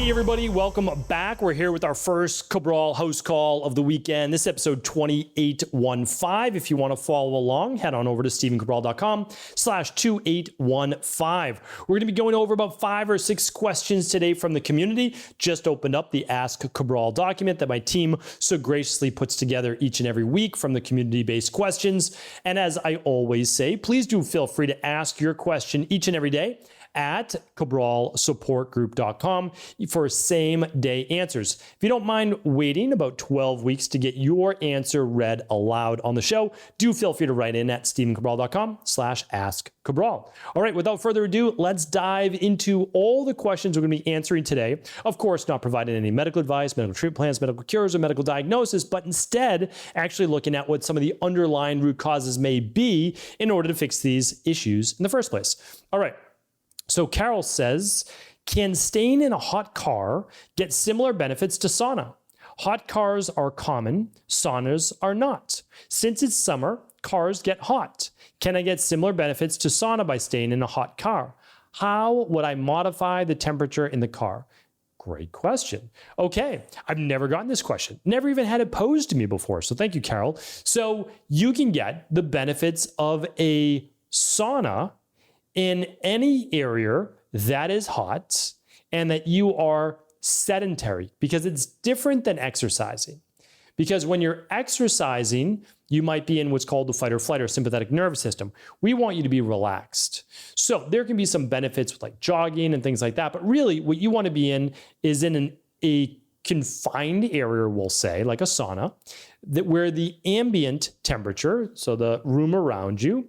Hey everybody, welcome back. We're here with our first Cabral House Call of the weekend. This is episode 2815. If you want to follow along, head on over to stephencabral.com/2815. We're going to be going over about 5 or 6 questions today from the community. Just opened up the Ask Cabral document that my team so graciously puts together each and every week from the community-based questions. And as I always say, please do feel free to ask your question each and every day at cabralsupportgroup.com for same day answers. If you don't mind waiting about 12 weeks to get your answer read aloud on the show, do feel free to write in at stephencabral.com/askcabral. All right, without further ado, let's dive into all the questions we're going to be answering today. Of course, not providing any medical advice, medical treatment plans, medical cures, or medical diagnosis, but instead actually looking at what some of the underlying root causes may be in order to fix these issues in the first place. All right. So Carol says, can staying in a hot car get similar benefits to sauna? Hot cars are common, saunas are not. Since it's summer, cars get hot. Can I get similar benefits to sauna by staying in a hot car? How would I modify the temperature in the car? Great question. Okay, I've never gotten this question. Never even had it posed to me before. So thank you, Carol. So you can get the benefits of a sauna in any area that is hot and that you are sedentary, because it's different than exercising. Because when you're exercising, you might be in what's called the fight or flight or sympathetic nervous system. We want you to be relaxed. So there can be some benefits with like jogging and things like that. But really what you want to be in is in a confined area, we'll say, like a sauna, that where the ambient temperature, so the room around you,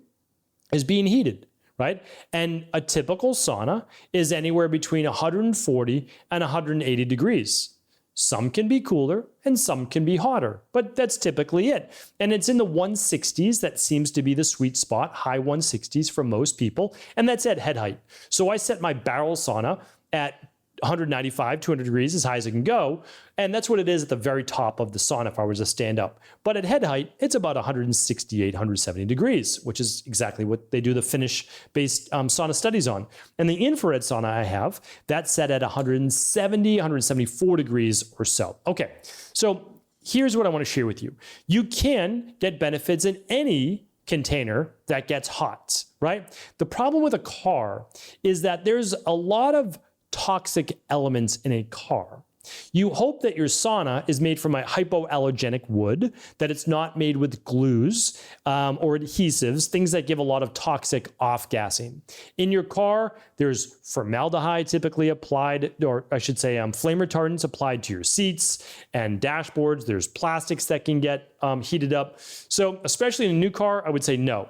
is being heated. Right? And a typical sauna is anywhere between 140 and 180 degrees. Some can be cooler and some can be hotter, but that's typically it. And it's in the 160s that seems to be the sweet spot, high 160s for most people, and that's at head height. So I set my barrel sauna at 195, 200 degrees, as high as it can go. And that's what it is at the very top of the sauna if I was to stand up. But at head height, it's about 168, 170 degrees, which is exactly what they do the Finnish-based sauna studies on. And the infrared sauna I have, that's set at 170, 174 degrees or so. Okay, so here's what I want to share with you. You can get benefits in any container that gets hot, right? The problem with a car is that there's a lot of toxic elements in a car. You hope that your sauna is made from a hypoallergenic wood, that it's not made with glues or adhesives, things that give a lot of toxic off-gassing. In your car, there's formaldehyde typically applied, or I should say flame retardants applied to your seats and dashboards. There's plastics that can get heated up. So especially in a new car, I would say no.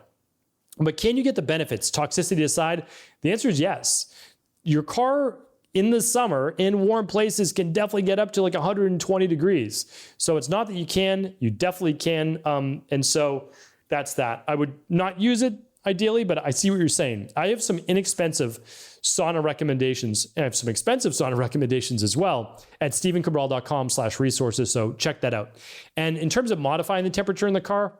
But can you get the benefits, toxicity aside? The answer is yes. Your car in the summer in warm places can definitely get up to like 120 degrees. So it's not that you can, you definitely can. And so that's that. I would not use it ideally, but I see what you're saying. I have some inexpensive sauna recommendations, and I have some expensive sauna recommendations as well at stephencabral.com/resources. So check that out. And in terms of modifying the temperature in the car,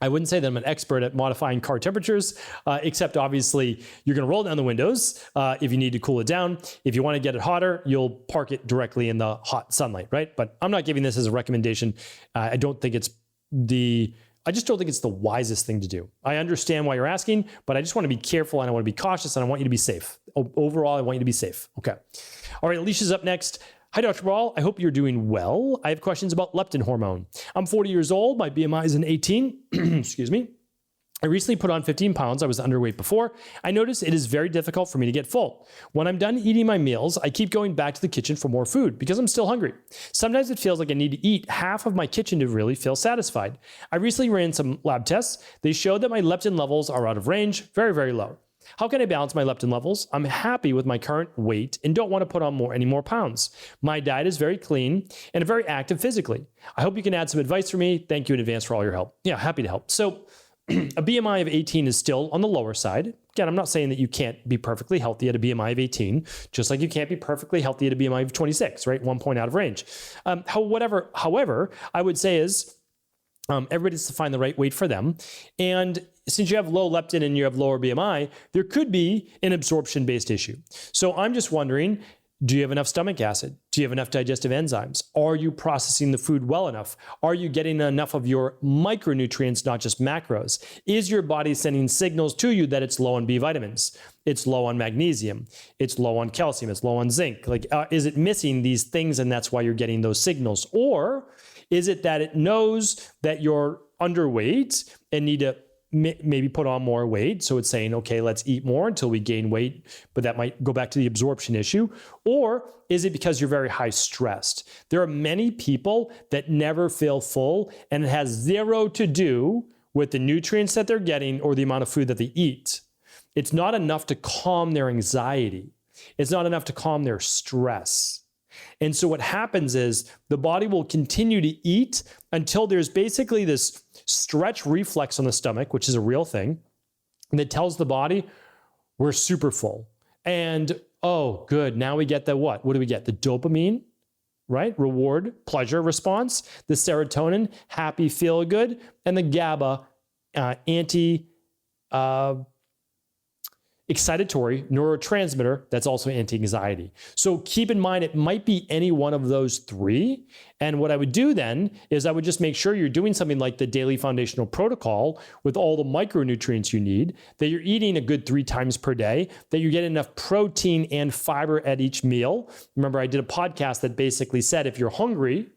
I wouldn't say that I'm an expert at modifying car temperatures, except obviously you're going to roll down the windows if you need to cool it down. If you want to get it hotter, you'll park it directly in the hot sunlight, right? But I'm not giving this as a recommendation. I just don't think it's the wisest thing to do. I understand why you're asking, but I just want to be careful and I want to be cautious and I want you to be safe. Overall, I want you to be safe. Okay. All right, Alicia's up next. Hi, Dr. Cabral. I hope you're doing well. I have questions about leptin hormone. I'm 40 years old. My BMI is an 18. Excuse me. I recently put on 15 pounds. I was underweight before. I noticed it is very difficult for me to get full. When I'm done eating my meals, I keep going back to the kitchen for more food because I'm still hungry. Sometimes it feels like I need to eat half of my kitchen to really feel satisfied. I recently ran some lab tests. They showed that my leptin levels are out of range, very, very low. How can I balance my leptin levels? I'm happy with my current weight and don't want to put on any more pounds. My diet is very clean and very active physically. I hope you can add some advice for me. Thank you in advance for all your help. Yeah, happy to help. So a BMI of 18 is still on the lower side. Again, I'm not saying that you can't be perfectly healthy at a BMI of 18, just like you can't be perfectly healthy at a BMI of 26, right? 1 point out of range. However, I would say is everybody needs to find the right weight for them. And since you have low leptin and you have lower BMI, there could be an absorption-based issue. So I'm just wondering, Do you have enough stomach acid? Do you have enough digestive enzymes? Are you processing the food well enough? Are you getting enough of your micronutrients, not just macros? Is your body sending signals to you that it's low on B vitamins? It's low on magnesium. It's low on calcium. It's low on zinc. Like, is it missing these things and that's why you're getting those signals? Or is it that it knows that you're underweight and need to maybe put on more weight? So it's saying, okay, let's eat more until we gain weight, but that might go back to the absorption issue. Or is it because you're very high stressed? There are many people that never feel full, and it has zero to do with the nutrients that they're getting or the amount of food that they eat. It's not enough to calm their anxiety. It's not enough to calm their stress. And so what happens is the body will continue to eat until there's basically this stretch reflex on the stomach, which is a real thing, that tells the body we're super full. And oh, good. Now we get the what? What do we get? The dopamine, right? Reward, pleasure response, the serotonin, happy, feel good, and the GABA, excitatory neurotransmitter that's also anti-anxiety. So keep in mind, it might be any one of those three. And what I would do then is I would just make sure you're doing something like the daily foundational protocol with all the micronutrients you need, that you're eating a good 3 times per day, that you get enough protein and fiber at each meal. Remember, I did a podcast that basically said if you're hungry,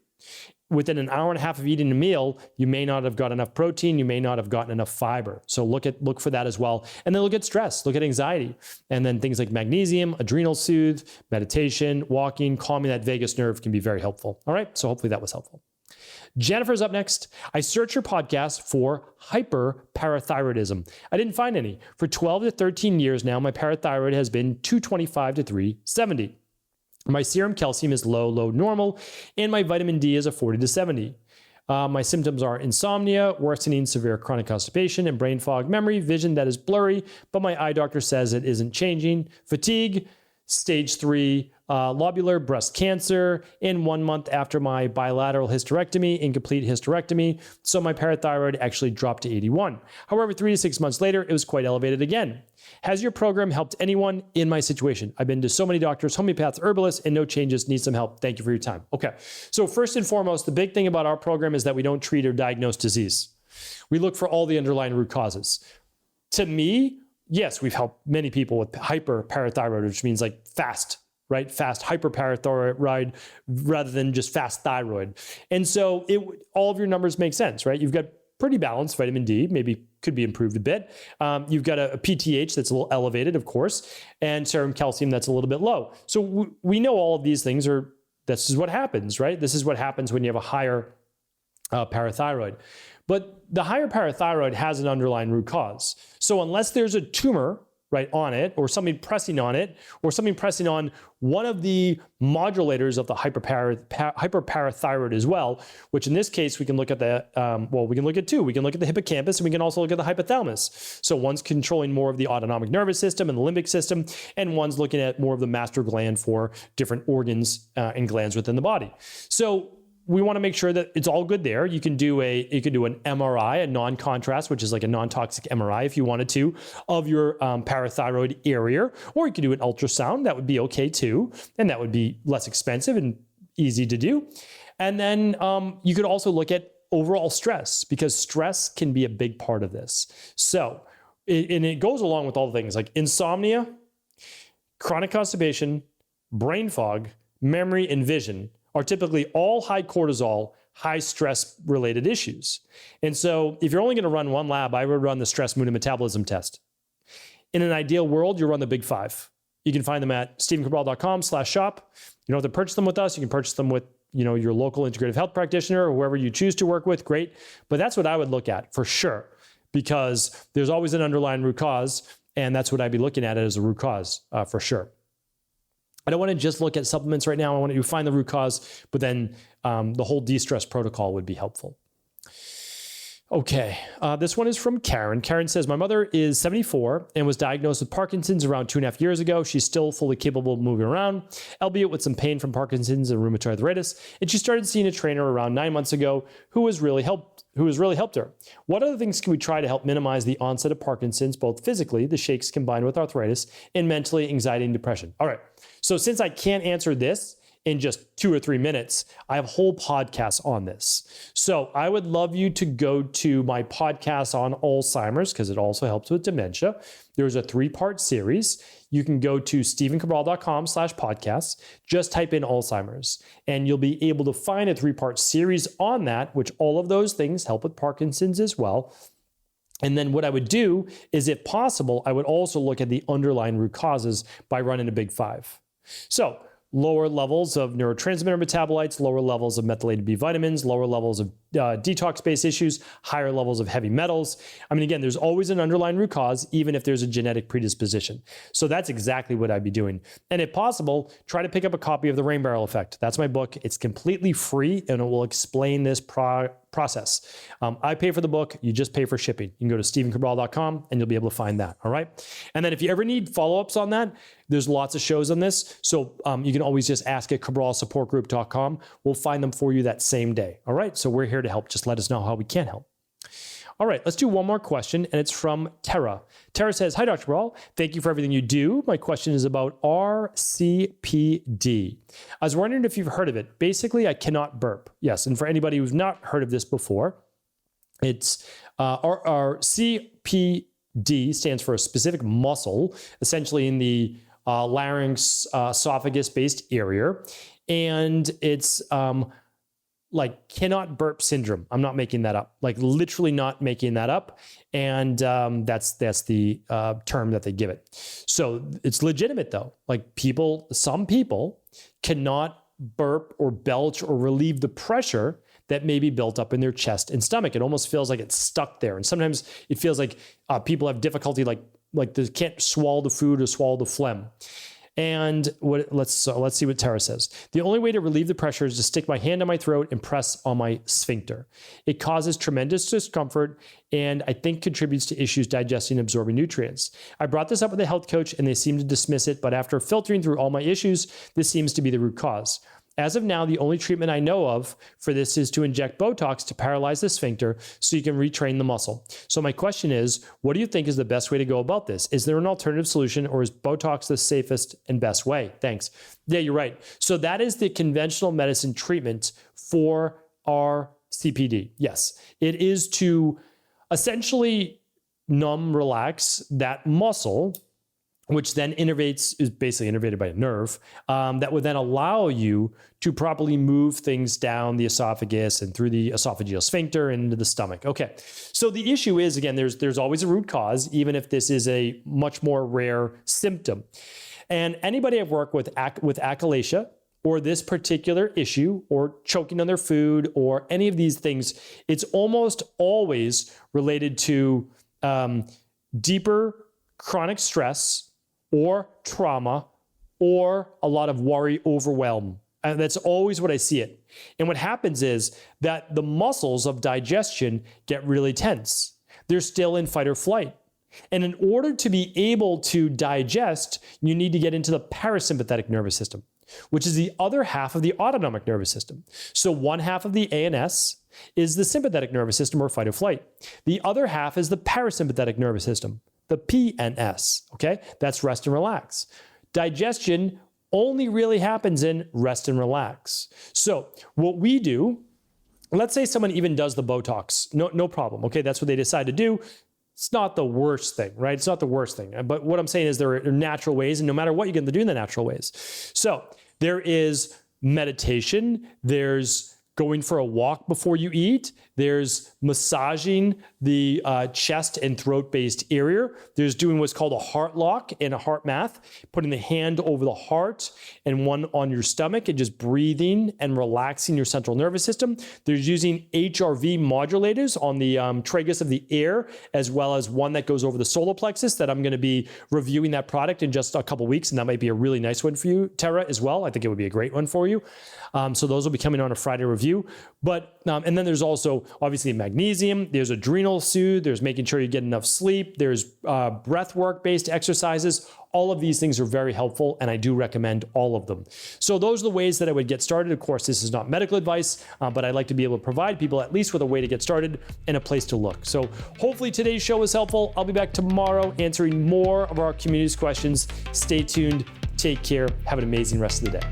within an hour and a half of eating a meal, you may not have got enough protein, you may not have gotten enough fiber. So look for that as well. And then look at stress, look at anxiety. And then things like magnesium, adrenal soothe, meditation, walking, calming that vagus nerve can be very helpful. All right, so hopefully that was helpful. Jennifer's up next. I searched your podcast for hyperparathyroidism. I didn't find any. For 12 to 13 years now, my parathyroid has been 225 to 370. My serum calcium is low normal, and my vitamin D is a 40 to 70. My symptoms are insomnia, worsening severe chronic constipation, and brain fog, memory, vision that is blurry, but my eye doctor says it isn't changing, fatigue, stage 3 lobular breast cancer in 1 month after my bilateral hysterectomy, incomplete hysterectomy. So my parathyroid actually dropped to 81. However, 3 to 6 months later, it was quite elevated again. Has your program helped anyone in my situation? I've been to so many doctors, homeopaths, herbalists, and no changes. Need some help. Thank you for your time. Okay. So first and foremost, the big thing about our program is that we don't treat or diagnose disease. We look for all the underlying root causes. To me, yes, we've helped many people with hyperparathyroid, which means like fast, right? Fast hyperparathyroid rather than just fast thyroid. And so all of your numbers make sense, right? You've got pretty balanced vitamin D, maybe could be improved a bit. You've got a PTH that's a little elevated, of course, and serum calcium that's a little bit low. So we know all of these things this is what happens, right? This is what happens when you have a higher parathyroid. But the higher parathyroid has an underlying root cause. So unless there's a tumor, right, on it, or something pressing on it, or something pressing on one of the modulators of the hyperparathyroid as well, which in this case, we can look at we can look at 2. We can look at the hippocampus, and we can also look at the hypothalamus. So one's controlling more of the autonomic nervous system and the limbic system, and one's looking at more of the master gland for different organs and glands within the body. So we want to make sure that it's all good there. You can do an MRI, a non-contrast, which is like a non-toxic MRI if you wanted to, of your parathyroid area, or you could do an ultrasound. That would be okay too, and that would be less expensive and easy to do. And then you could also look at overall stress, because stress can be a big part of this. So, and it goes along with all the things like insomnia, chronic constipation, brain fog, memory, and vision are typically all high cortisol, high stress related issues. And so if you're only going to run one lab, I would run the stress, mood, and metabolism test. In an ideal world, you run the big 5. You can find them at stephencabral.com/shop. You don't have to purchase them with us. You can purchase them with your local integrative health practitioner or whoever you choose to work with. Great. But that's what I would look at for sure, because there's always an underlying root cause. And that's what I'd be looking at as a root cause for sure. I don't want to just look at supplements right now. I want to find the root cause, but then the whole de-stress protocol would be helpful. Okay, this one is from Karen. Karen says, my mother is 74 and was diagnosed with Parkinson's around 2.5 years ago. She's still fully capable of moving around, albeit with some pain from Parkinson's and rheumatoid arthritis. And she started seeing a trainer around 9 months ago who has really helped her. What other things can we try to help minimize the onset of Parkinson's, both physically, the shakes combined with arthritis, and mentally, anxiety and depression? All right, so since I can't answer this in just 2 or 3 minutes, I have whole podcasts on this. So I would love you to go to my podcast on Alzheimer's, because it also helps with dementia. There's a 3-part series. You can go to stephencabral.com/podcasts, just type in Alzheimer's, and you'll be able to find a 3-part series on that, which all of those things help with Parkinson's as well. And then what I would do is, if possible, I would also look at the underlying root causes by running a big 5. So lower levels of neurotransmitter metabolites, lower levels of methylated B vitamins, lower levels of detox-based issues, higher levels of heavy metals. I mean, again, there's always an underlying root cause, even if there's a genetic predisposition. So that's exactly what I'd be doing. And if possible, try to pick up a copy of The Rain Barrel Effect. That's my book. It's completely free, and it will explain this process. I pay for the book. You just pay for shipping. You can go to stephencabral.com and you'll be able to find that. All right. And then if you ever need follow-ups on that, there's lots of shows on this. So you can always just ask at cabralsupportgroup.com. We'll find them for you that same day. All right. So we're here to help. Just let us know how we can help. All right, let's do one more question, and it's from Tara. Tara says, hi, Dr. Cabral. Thank you for everything you do. My question is about R-CPD. I was wondering if you've heard of it. Basically, I cannot burp. Yes, and for anybody who's not heard of this before, it's R-CPD stands for a specific muscle, essentially in the larynx, esophagus-based area, and it's like cannot burp syndrome. I'm not making that up, like literally not making that up. And that's the term that they give it. So it's legitimate though. Like some people cannot burp or belch or relieve the pressure that may be built up in their chest and stomach. It almost feels like it's stuck there. And sometimes it feels like people have difficulty, like they can't swallow the food or swallow the phlegm. And let's see what Tara says. The only way to relieve the pressure is to stick my hand on my throat and press on my sphincter. It causes tremendous discomfort and I think contributes to issues digesting and absorbing nutrients. I brought this up with a health coach and they seem to dismiss it, but after filtering through all my issues, this seems to be the root cause. As of now, the only treatment I know of for this is to inject Botox to paralyze the sphincter so you can retrain the muscle. So my question is, what do you think is the best way to go about this? Is there an alternative solution or is Botox the safest and best way? Thanks. Yeah, you're right. So that is the conventional medicine treatment for R-CPD. Yes, it is to essentially numb, relax that muscle, which then is basically innervated by a nerve, that would then allow you to properly move things down the esophagus and through the esophageal sphincter and into the stomach. Okay, so the issue is, again, there's always a root cause, even if this is a much more rare symptom. And anybody I've worked with achalasia, or this particular issue, or choking on their food, or any of these things, it's almost always related to deeper chronic stress, or trauma, or a lot of worry, overwhelm. And that's always what I see it. And what happens is that the muscles of digestion get really tense. They're still in fight or flight. And in order to be able to digest, you need to get into the parasympathetic nervous system, which is the other half of the autonomic nervous system. So one half of the ANS is the sympathetic nervous system, or fight or flight. The other half is the parasympathetic nervous system, the PNS, okay? That's rest and relax. Digestion only really happens in rest and relax. So what we do, let's say someone even does the Botox, no problem, okay? That's what they decide to do. It's not the worst thing, right? It's not the worst thing. But what I'm saying is there are natural ways, and no matter what, you can do in the natural ways. So there is meditation, there's going for a walk before you eat, there's massaging the chest and throat-based area. There's doing what's called a heart lock and a heart math, putting the hand over the heart and one on your stomach and just breathing and relaxing your central nervous system. There's using HRV modulators on the tragus of the air, as well as one that goes over the solar plexus that I'm going to be reviewing that product in just a couple weeks, and that might be a really nice one for you, Tara, as well. I think it would be a great one for you. So those will be coming on a Friday review. few. But, and then there's also obviously magnesium, there's adrenal soothe, there's making sure you get enough sleep, there's breath work based exercises. All of these things are very helpful, and I do recommend all of them. So those are the ways that I would get started. Of course, this is not medical advice, but I'd like to be able to provide people at least with a way to get started and a place to look. So hopefully today's show was helpful. I'll be back tomorrow answering more of our community's questions. Stay tuned. Take care. Have an amazing rest of the day.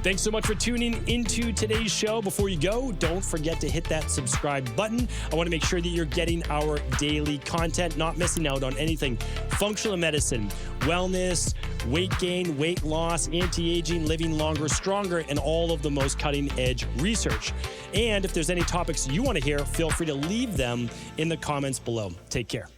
Thanks so much for tuning into today's show. Before you go, don't forget to hit that subscribe button. I want to make sure that you're getting our daily content, not missing out on anything functional medicine, wellness, weight gain, weight loss, anti-aging, living longer, stronger, and all of the most cutting-edge research. And if there's any topics you want to hear, feel free to leave them in the comments below. Take care.